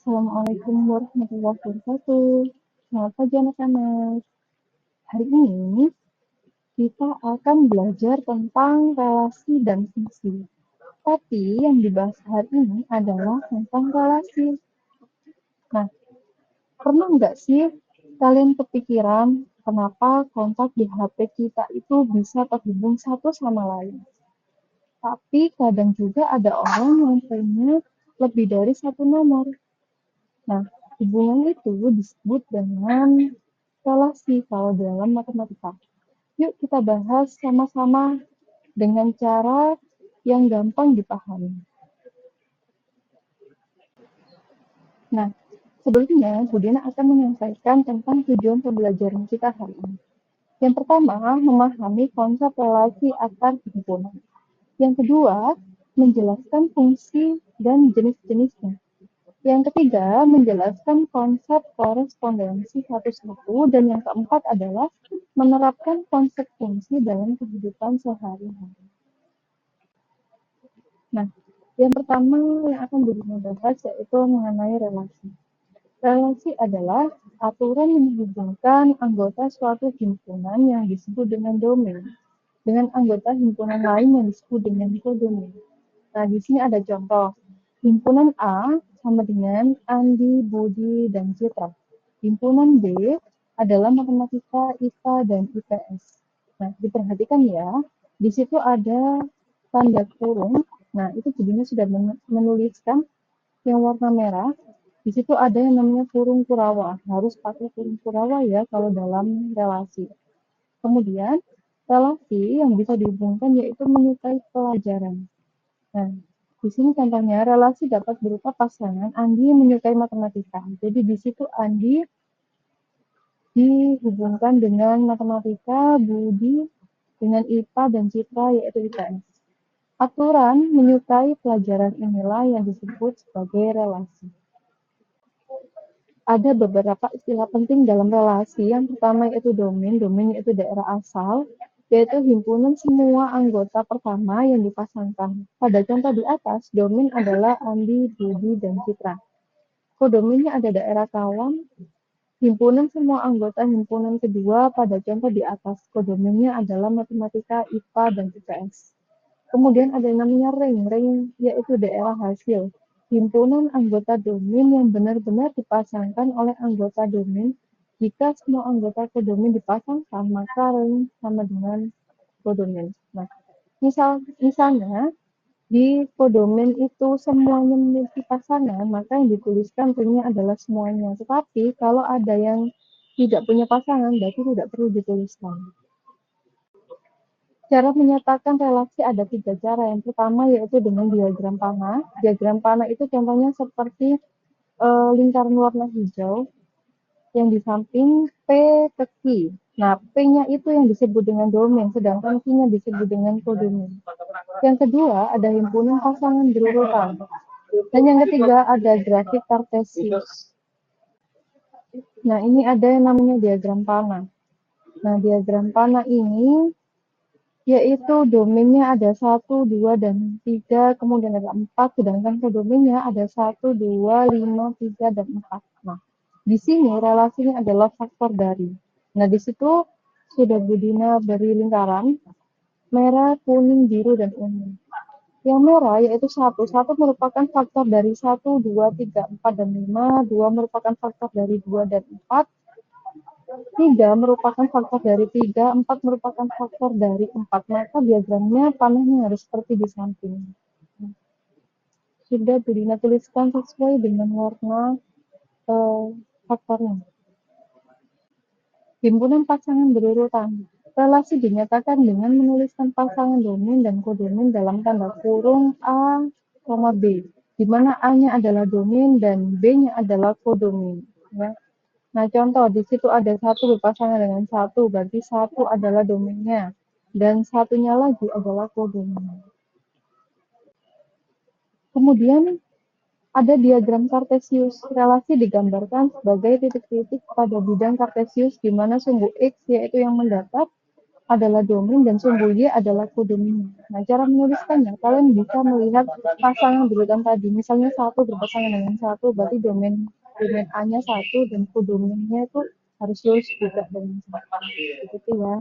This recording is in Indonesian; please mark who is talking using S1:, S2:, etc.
S1: Assalamualaikum warahmatullahi wabarakatuh. Selamat pagi anak-anak. Hari ini kita akan belajar tentang relasi dan fungsi. Tapi yang dibahas hari ini adalah tentang relasi. Nah, pernah nggak sih kalian kepikiran kenapa kontak di HP kita itu bisa terhubung satu sama lain? Tapi kadang juga ada orang yang punya lebih dari satu nomor. Nah, hubungan itu disebut dengan relasi kalau dalam matematika. Yuk kita bahas sama-sama dengan cara yang gampang dipahami. Nah, sebelumnya Budina akan menyampaikan tentang tujuan pembelajaran kita hari ini. Yang pertama, memahami konsep relasi antar himpunan. Yang kedua, menjelaskan fungsi dan jenis-jenisnya. Yang ketiga, menjelaskan konsep korespondensi satu-satu. Dan yang keempat adalah menerapkan konsep fungsi dalam kehidupan sehari-hari. Nah, yang pertama yang akan Budina bahas yaitu mengenai relasi. Relasi adalah aturan yang menghubungkan anggota suatu himpunan yang disebut dengan domain dengan anggota himpunan lain yang disebut dengan kodomain. Nah, di sini ada contoh. Himpunan A sama dengan Andi, Budi, dan Citra. Himpunan B adalah matematika, IPA, dan IPS. Nah, diperhatikan ya, di situ ada tanda kurung. Nah, itu Budinya sudah menuliskan yang warna merah. Di situ ada yang namanya kurung kurawa. Harus pakai kurung kurawa ya kalau dalam relasi. Kemudian, relasi yang bisa dihubungkan yaitu menyukai pelajaran. Nah, di sini contohnya relasi dapat berupa pasangan Andi menyukai matematika. Jadi di situ Andi dihubungkan dengan matematika, Budi dengan IPA dan Citra yaitu IPS. Aturan menyukai pelajaran inilah yang disebut sebagai relasi. Ada beberapa istilah penting dalam relasi. Yang pertama yaitu domain. Domain yaitu daerah asal, yaitu himpunan semua anggota pertama yang dipasangkan. Pada contoh di atas, domain adalah Andi, Budi, dan Citra. Kodomainnya ada daerah kawan, himpunan semua anggota himpunan kedua pada contoh di atas. Kodomainnya adalah matematika, IPA, dan IPS. Kemudian ada yang namanya ring. Ring yaitu daerah hasil. Himpunan anggota domain yang benar-benar dipasangkan oleh anggota domain. Jika semua anggota kodomain dipasangkan, maka ring sama dengan kodomain. Nah, misalnya di kodomain itu semuanya memiliki pasangan, maka yang dituliskan ringnya adalah semuanya. Tetapi kalau ada yang tidak punya pasangan, berarti tidak perlu dituliskan. Cara menyatakan relasi ada 3 cara. Yang pertama yaitu dengan diagram panah. Diagram panah itu contohnya seperti lingkaran warna hijau yang di samping P ke Q. Nah, P-nya itu yang disebut dengan domain, sedangkan Q-nya disebut dengan kodomain. Yang kedua ada himpunan pasangan berurutan. Dan yang ketiga ada grafik kartesius. Nah, ini ada yang namanya diagram panah. Nah, diagram panah ini yaitu domainnya ada 1, 2, dan 3, kemudian ada 4, sedangkan kodomainnya ada 1, 2, 5, 3, dan 4. Nah, di sini relasinya adalah faktor dari. Nah, di situ sudah Budina beri lingkaran, merah, kuning, biru, dan ungu. Yang merah yaitu 1. 1 merupakan faktor dari 1, 2, 3, 4, dan 5. 2 merupakan faktor dari 2 dan 4. 3 merupakan faktor dari 3, 4 merupakan faktor dari 4. Maka diagramnya panahnya harus seperti di samping. Sudah Budina tuliskan sesuai dengan warna faktornya. Himpunan pasangan berurutan. Relasi dinyatakan dengan menuliskan pasangan domain dan kodomain dalam tanda kurung A, B, di mana A-nya adalah domain dan B-nya adalah kodomain. Ya. Nah, contoh di situ ada 1 berpasangan dengan 1, berarti 1 adalah domainnya dan satunya lagi adalah kodomain. Kemudian ada diagram kartesius. Relasi digambarkan sebagai titik-titik pada bidang kartesius di mana sumbu X yaitu yang mendatar adalah domain dan sumbu Y adalah kodominnya. Nah, cara menuliskannya, kalian bisa melihat pasangan berurutan tadi. Misalnya satu berpasangan dengan satu, berarti domain domain A-nya satu dan kodominnya itu harus lurus juga dengan satu. Begitu ya.